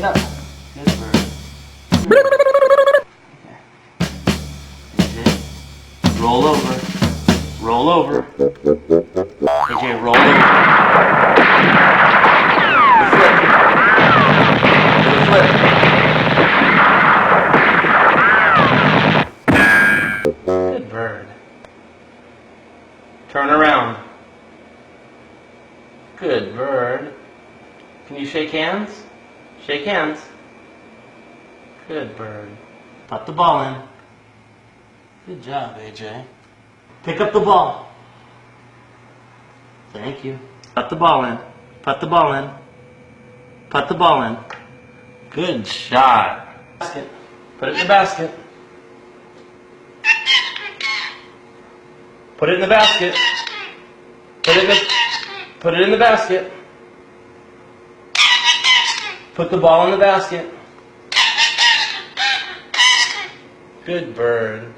Get up. Good bird. Okay. AJ, roll over. Roll over. AJ, roll over. Flip. Good bird. Turn around. Good bird. Can you shake hands? Shake hands. Good bird. Put the ball in. Good job, AJ. Pick up the ball. Thank you. Put the ball in. Put the ball in. Put the ball in. Good shot. Basket. Put it in the basket. Put it in the basket. Put it in the basket. Put the ball in the basket. Good bird.